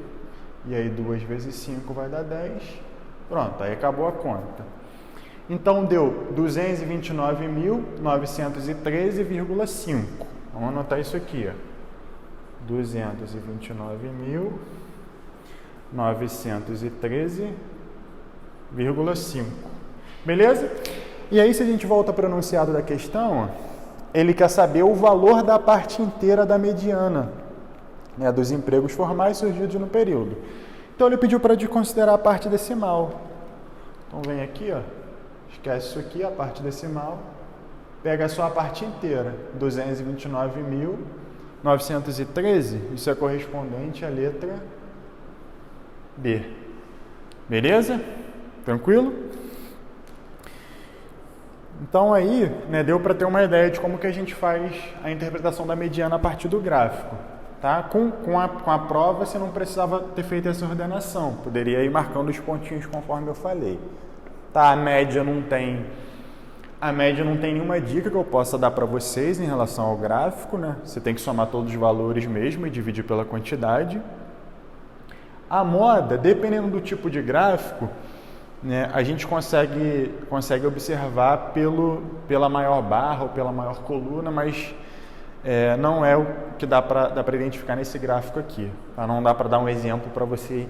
E aí 2 vezes 5 vai dar 10. Pronto, aí acabou a conta. Então deu 229.913,5. Vamos anotar isso aqui, ó. 229.913,5. Beleza? E aí, se a gente volta para o enunciado da questão, ó, ele quer saber o valor da parte inteira da mediana, né, dos empregos formais surgidos no período. Então, ele pediu para considerar a parte decimal. Então, vem aqui, ó, esquece isso aqui, a parte decimal, pega só a parte inteira, 229.913, isso é correspondente à letra B. Beleza? Tranquilo? Então aí, né, deu para ter uma ideia de como que a gente faz a interpretação da mediana a partir do gráfico. Tá? Com a prova você não precisava ter feito essa ordenação, poderia ir marcando os pontinhos conforme eu falei. Tá? A média não tem nenhuma dica que eu possa dar para vocês em relação ao gráfico, né? Você tem que somar todos os valores mesmo e dividir pela quantidade. A moda, dependendo do tipo de gráfico, né, a gente consegue observar pela maior barra ou pela maior coluna, mas não é o que dá para identificar nesse gráfico aqui. Tá? Não dá para dar um exemplo para você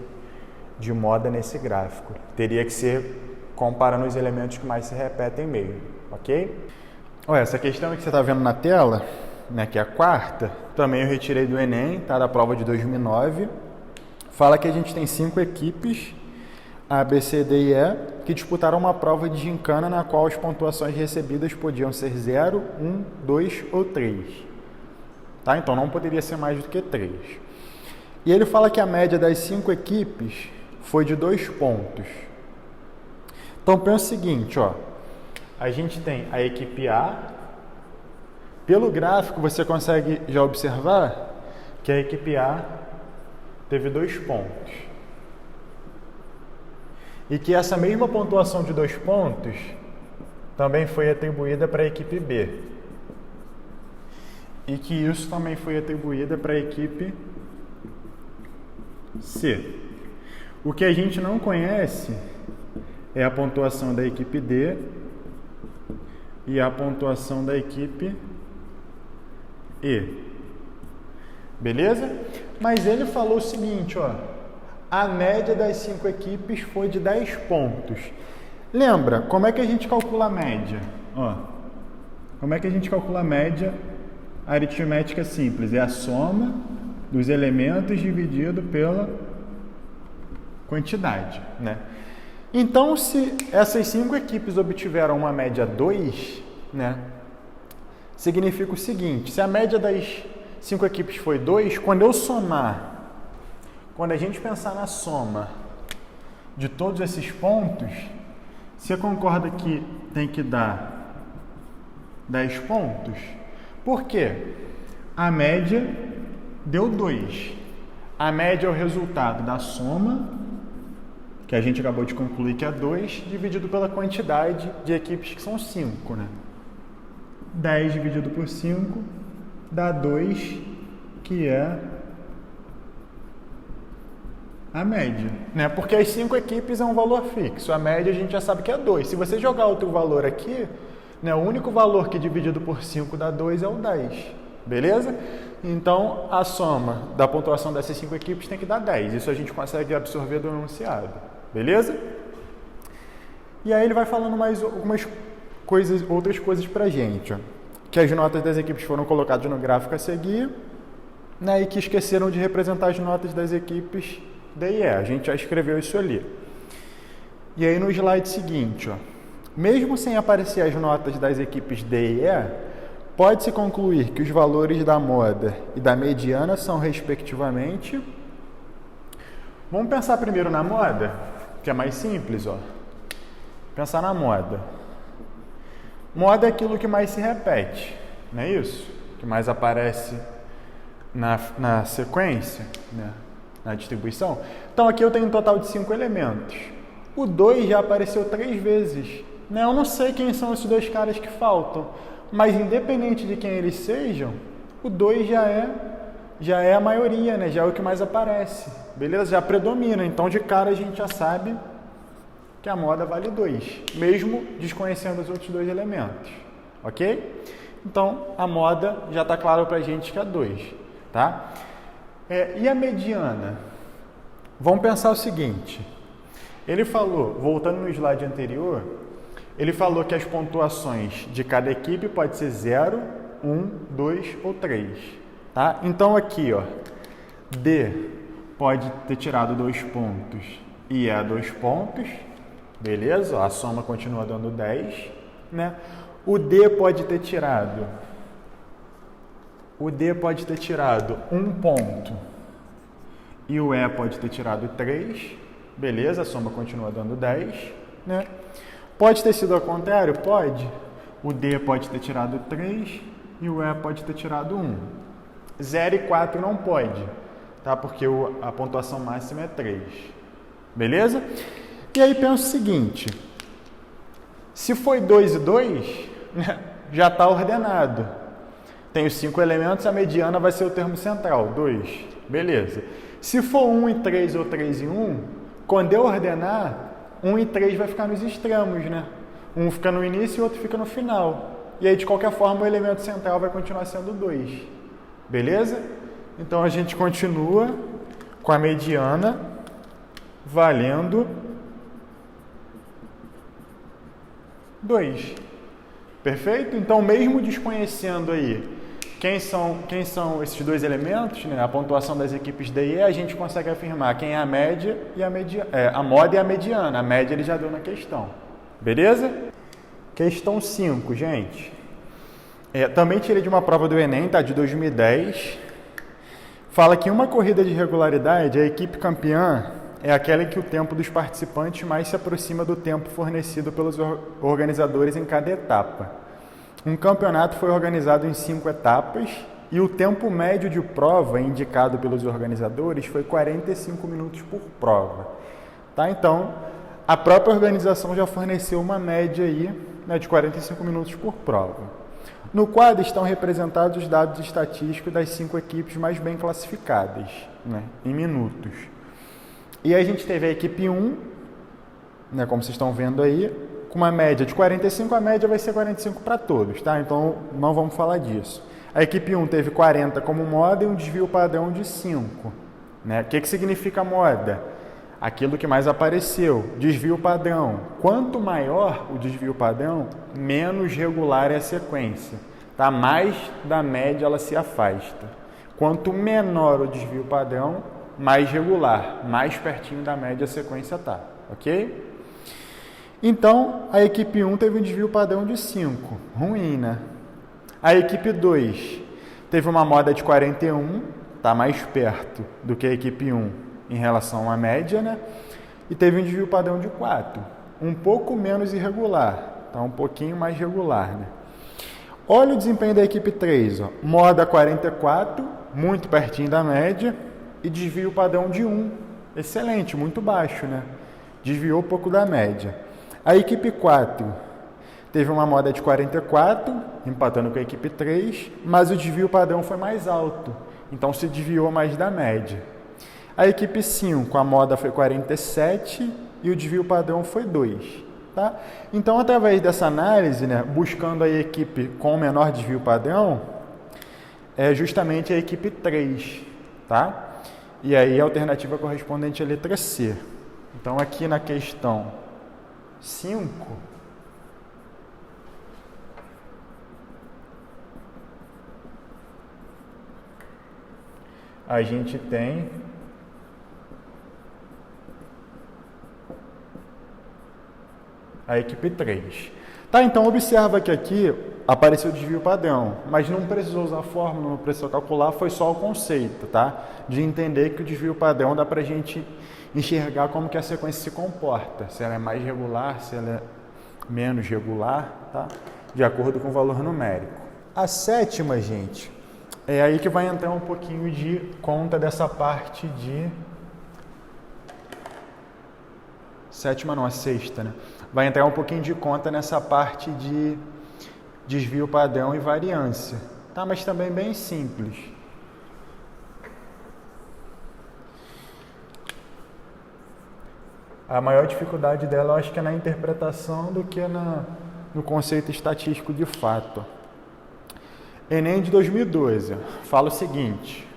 de moda nesse gráfico. Teria que ser comparando os elementos que mais se repetem mesmo, ok? Olha, essa questão que você está vendo na tela, né, que é a quarta, também eu retirei do Enem, tá, da prova de 2009. Fala que a gente tem 5 equipes, A, B, C, D e E, que disputaram uma prova de gincana na qual as pontuações recebidas podiam ser 0, 1, 2 ou 3. Tá? Então não poderia ser mais do que 3. E ele fala que a média das 5 equipes foi de 2 pontos. Então pensa o seguinte, ó, a gente tem a equipe A, pelo gráfico você consegue já observar que a equipe A teve 2 pontos. E que essa mesma pontuação de 2 pontos também foi atribuída para a equipe B. E que isso também foi atribuída para a equipe C. O que a gente não conhece é a pontuação da equipe D e a pontuação da equipe E. Beleza? Mas ele falou o seguinte, ó, a média das 5 equipes foi de 10 pontos. Lembra, como é que a gente calcula a média? Ó, como é que a gente calcula a média? A aritmética simples, é a soma dos elementos dividido pela quantidade, né? Então, se essas 5 equipes obtiveram uma média 2, né, significa o seguinte, se a média das 5 equipes foi 2, quando a gente pensar na soma de todos esses pontos, você concorda que tem que dar 10 pontos? Por quê? A média deu 2. A média é o resultado da soma, que a gente acabou de concluir que é 2, dividido pela quantidade de equipes que são 5, né? 10 dividido por 5 dá 2, que é a média, né? Porque as 5 equipes é um valor fixo, a média a gente já sabe que é 2. Se você jogar outro valor aqui, né, o único valor que dividido por 5 dá 2 é o 10, beleza? Então, a soma da pontuação dessas 5 equipes tem que dar 10. Isso a gente consegue absorver do enunciado, beleza? E aí ele vai falando mais algumas coisas, outras coisas pra gente, ó. Que as notas das equipes foram colocadas no gráfico a seguir, né, e que esqueceram de representar as notas das equipes D e E. A gente já escreveu isso ali. E aí no slide seguinte, ó, mesmo sem aparecer as notas das equipes D e E, pode-se concluir que os valores da moda e da mediana são, respectivamente... Vamos pensar primeiro na moda, que é mais simples, ó. Pensar na moda. Moda é aquilo que mais se repete, não é isso? Que mais aparece na sequência, né? Na distribuição. Então aqui eu tenho um total de 5 elementos. O 2 já apareceu 3 vezes. Né? Eu não sei quem são esses 2 caras que faltam, mas independente de quem eles sejam, o 2 já é a maioria, né? Já é o que mais aparece. Beleza? Já predomina. Então de cara a gente já sabe que a moda vale 2, mesmo desconhecendo os outros 2 elementos. Ok? Então a moda já está claro pra gente que é 2. Tá? E a mediana? Vamos pensar o seguinte. Ele falou, voltando no slide anterior, ele falou que as pontuações de cada equipe pode ser 0, 1, 2 ou 3. Tá? Então aqui, ó, D pode ter tirado 2 pontos e E 2 pontos. Beleza? A soma continua dando 10. Né? O D pode ter tirado 1 ponto e o E pode ter tirado 3, beleza, a soma continua dando 10, né? Pode ter sido ao contrário? Pode. O D pode ter tirado 3 e o E pode ter tirado 1. 0 e 4 não pode, tá? Porque a pontuação máxima é 3, beleza? E aí pensa o seguinte, se foi 2 e 2, né, já está ordenado. Tem os 5 elementos, a mediana vai ser o termo central, 2, beleza. Se for 1 e 3 ou 3 e 1, quando eu ordenar, 1 e 3 vai ficar nos extremos, né? Um fica no início e o outro fica no final. E aí, de qualquer forma, o elemento central vai continuar sendo 2. Beleza? Então, a gente continua com a mediana valendo 2. Perfeito? Então, mesmo desconhecendo aí quem são esses dois elementos, né? A pontuação das equipes D e E, a gente consegue afirmar quem é a média e a moda e a mediana. A média ele já deu na questão. Beleza? Questão 5, gente. Também tirei de uma prova do Enem, tá? De 2010. Fala que em uma corrida de regularidade, a equipe campeã é aquela em que o tempo dos participantes mais se aproxima do tempo fornecido pelos organizadores em cada etapa. Um campeonato foi organizado em 5 etapas e o tempo médio de prova indicado pelos organizadores foi 45 minutos por prova. Tá? Então, a própria organização já forneceu uma média aí, né, de 45 minutos por prova. No quadro estão representados os dados estatísticos das 5 equipes mais bem classificadas, né, em minutos. E aí a gente teve a equipe 1, né, como vocês estão vendo aí, com uma média de 45, a média vai ser 45 para todos, tá? Então, não vamos falar disso. A equipe 1 teve 40 como moda e um desvio padrão de 5. Né? O que significa moda? Aquilo que mais apareceu. Desvio padrão. Quanto maior o desvio padrão, menos regular é a sequência. Tá? Mais da média ela se afasta. Quanto menor o desvio padrão, mais regular. Mais pertinho da média a sequência tá. Ok? Então, a equipe 1 teve um desvio padrão de 5. Ruim, né? A equipe 2 teve uma moda de 41, está mais perto do que a equipe 1 em relação à média, né? E teve um desvio padrão de 4, um pouco menos irregular, tá? Um pouquinho mais regular, né? Olha o desempenho da equipe 3, ó. Moda 44, muito pertinho da média, e desvio padrão de 1. Excelente, muito baixo, né? Desviou um pouco da média. A equipe 4 teve uma moda de 44, empatando com a equipe 3, mas o desvio padrão foi mais alto, então se desviou mais da média. A equipe 5, a moda foi 47 e o desvio padrão foi 2. Tá? Então, através dessa análise, né, buscando a equipe com o menor desvio padrão, é justamente a equipe 3. Tá? E aí a alternativa correspondente à letra C. Então, aqui na questão 5, a gente tem a equipe 3. Tá, então observa que aqui apareceu o desvio padrão, mas não precisou usar a fórmula, não precisou calcular, foi só o conceito, tá? De entender que o desvio padrão dá pra gente enxergar como que a sequência se comporta, se ela é mais regular, se ela é menos regular, tá? De acordo com o valor numérico. A sétima, gente, é aí que vai entrar um pouquinho de conta dessa parte de... Sétima não, a sexta, né? Vai entrar um pouquinho de conta nessa parte de desvio padrão e variância, tá? Mas também bem simples. A maior dificuldade dela, eu acho que é na interpretação do que no conceito estatístico de fato. Enem de 2012, fala o seguinte: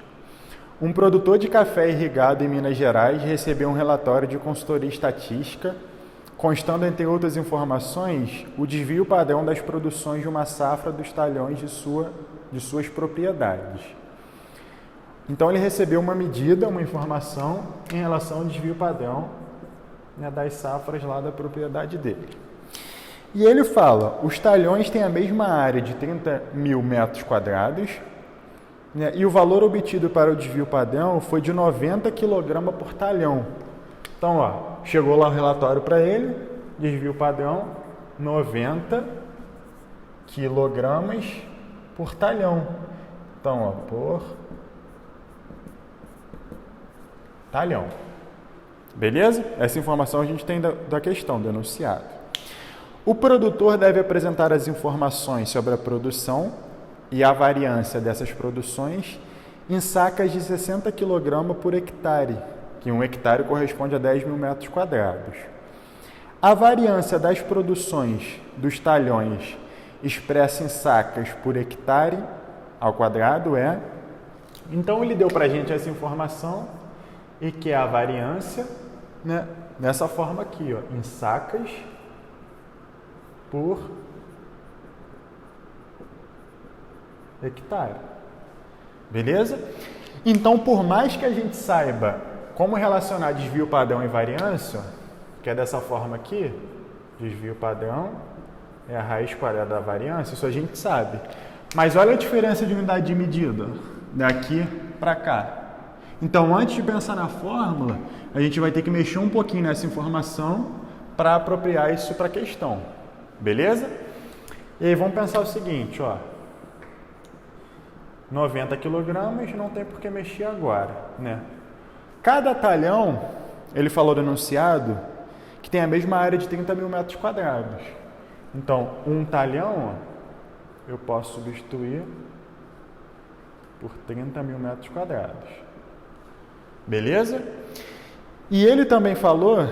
um produtor de café irrigado em Minas Gerais recebeu um relatório de consultoria estatística, constando, entre outras informações, o desvio padrão das produções de uma safra dos talhões de suas propriedades. Então, ele recebeu uma medida, uma informação em relação ao desvio padrão, né, das safras lá da propriedade dele. E ele fala, os talhões têm a mesma área de 30 mil metros quadrados, né? E o valor obtido para o desvio padrão foi de 90 kg por talhão. Então, ó, chegou lá o relatório para ele, desvio padrão, 90 kg por talhão. Então, ó, por talhão. Beleza? Essa informação a gente tem da questão, do enunciado. O produtor deve apresentar as informações sobre a produção e a variância dessas produções em sacas de 60 kg por hectare, que um hectare corresponde a 10 mil metros quadrados. A variância das produções dos talhões expressa em sacas por hectare ao quadrado é... Então, ele deu para a gente essa informação e que é a variância, né, nessa forma aqui, ó, em sacas por hectare. Beleza? Então, por mais que a gente saiba como relacionar desvio padrão e variância, que é dessa forma aqui, desvio padrão é a raiz quadrada da variância, isso a gente sabe. Mas olha a diferença de unidade de medida, daqui para cá. Então, antes de pensar na fórmula, a gente vai ter que mexer um pouquinho nessa informação para apropriar isso para a questão. Beleza? E aí vamos pensar o seguinte, ó. 90 kg, não tem por que mexer agora, né? Cada talhão, ele falou no enunciado, que tem a mesma área de 30 mil metros quadrados. Então, um talhão, ó, eu posso substituir por 30 mil metros quadrados. Beleza? E ele também falou,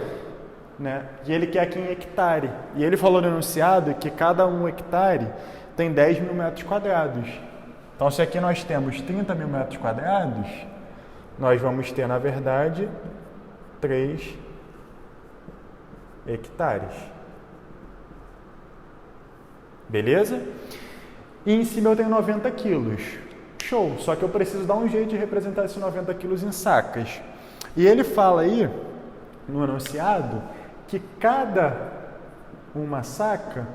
né, que ele quer aqui em hectare. E ele falou no enunciado que cada um hectare tem 10 mil metros quadrados. Então, se aqui nós temos 30 mil metros quadrados, nós vamos ter, na verdade, 3 hectares. Beleza? E em cima eu tenho 90 quilos. Show! Só que eu preciso dar um jeito de representar esses 90 quilos em sacas. E ele fala aí, no enunciado, que cada uma saca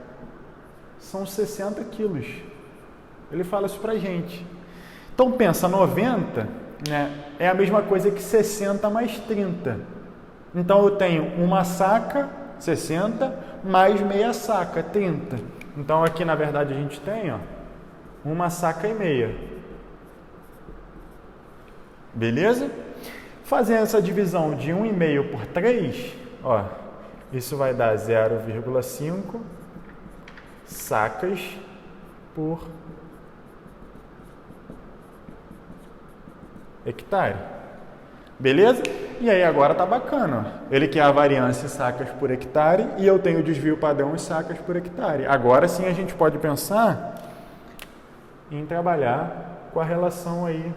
são 60 quilos. Ele fala isso pra gente. Então pensa, 90, né, é a mesma coisa que 60 mais 30. Então eu tenho uma saca, 60, mais meia saca, 30. Então aqui na verdade a gente tem, ó, uma saca e meia. Beleza? Fazendo essa divisão de 1,5 por 3, ó, isso vai dar 0,5 sacas por hectare. Beleza? E aí agora tá bacana, ó. Ele quer a variância em sacas por hectare e eu tenho o desvio padrão em sacas por hectare. Agora sim a gente pode pensar em trabalhar com a relação aí,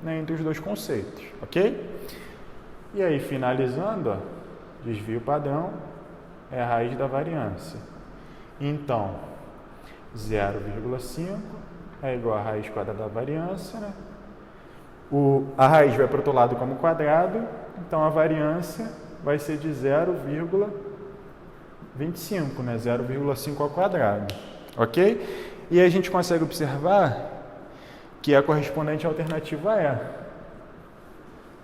né, entre os dois conceitos, ok? E aí, finalizando, ó, desvio padrão é a raiz da variância. Então, 0,5 é igual a raiz quadrada da variância, né? A raiz vai para o outro lado como quadrado, então a variância vai ser de 0,25, né? 0,5 ao quadrado, ok? E a gente consegue observar que a correspondente alternativa é.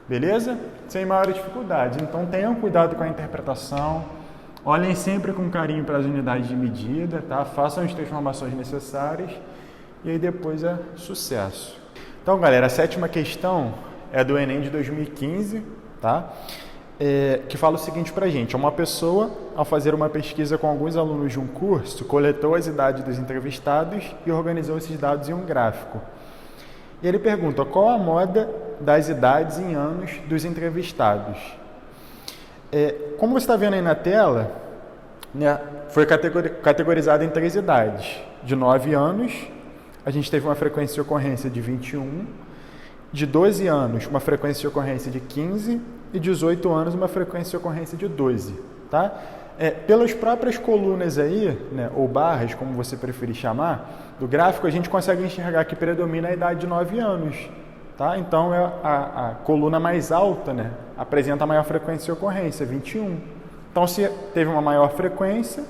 Beleza? Sem maior dificuldade. Então tenham cuidado com a interpretação, olhem sempre com carinho para as unidades de medida, tá? Façam as transformações necessárias e aí depois é sucesso. Então, galera, a 7ª questão é do Enem de 2015, tá? Que fala o seguinte pra gente: uma pessoa, ao fazer uma pesquisa com alguns alunos de um curso, coletou as idades dos entrevistados e organizou esses dados em um gráfico. E ele pergunta qual a moda das idades em anos dos entrevistados. Como você está vendo aí na tela, né, foi categorizado em 3 idades. De 9 anos, a gente teve uma frequência de ocorrência de 21, de 12 anos, uma frequência de ocorrência de 15 e 18 anos, uma frequência de ocorrência de 12. Tá? Pelas próprias colunas aí, né, ou barras, como você preferir chamar, do gráfico, a gente consegue enxergar que predomina a idade de 9 anos. Tá? Então, a coluna mais alta, né, apresenta a maior frequência de ocorrência, 21. Então, se teve uma maior frequência,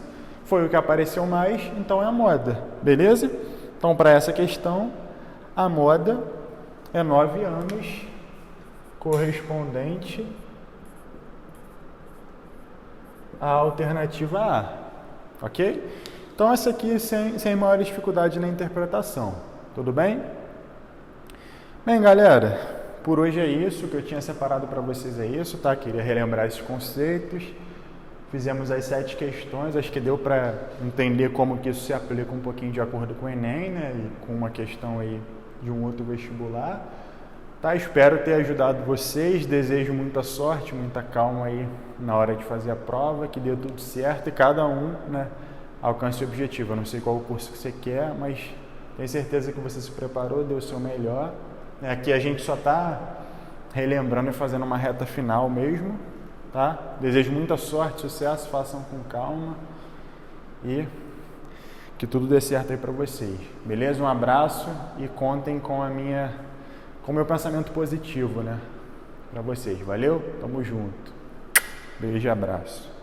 foi o que apareceu mais, então é a moda. Beleza? Então, para essa questão, a moda é 9 anos, correspondente à alternativa A, ok? Então essa aqui sem maior dificuldade na interpretação, tudo bem? Bem, galera, por hoje é isso, o que eu tinha separado para vocês é isso, tá? Queria relembrar esses conceitos. Fizemos as 7 questões, acho que deu para entender como que isso se aplica um pouquinho de acordo com o Enem, né? E com uma questão aí de um outro vestibular. Tá? Espero ter ajudado vocês, desejo muita sorte, muita calma aí na hora de fazer a prova, que dê tudo certo e cada um, né, alcance o objetivo. Eu não sei qual o curso que você quer, mas tenho certeza que você se preparou, deu o seu melhor. Aqui a gente só está relembrando e fazendo uma reta final mesmo, tá? Desejo muita sorte, sucesso, façam com calma e que tudo dê certo aí para vocês, beleza? Um abraço e contem com o meu pensamento positivo, né? Para vocês, valeu? Tamo junto. Beijo e abraço.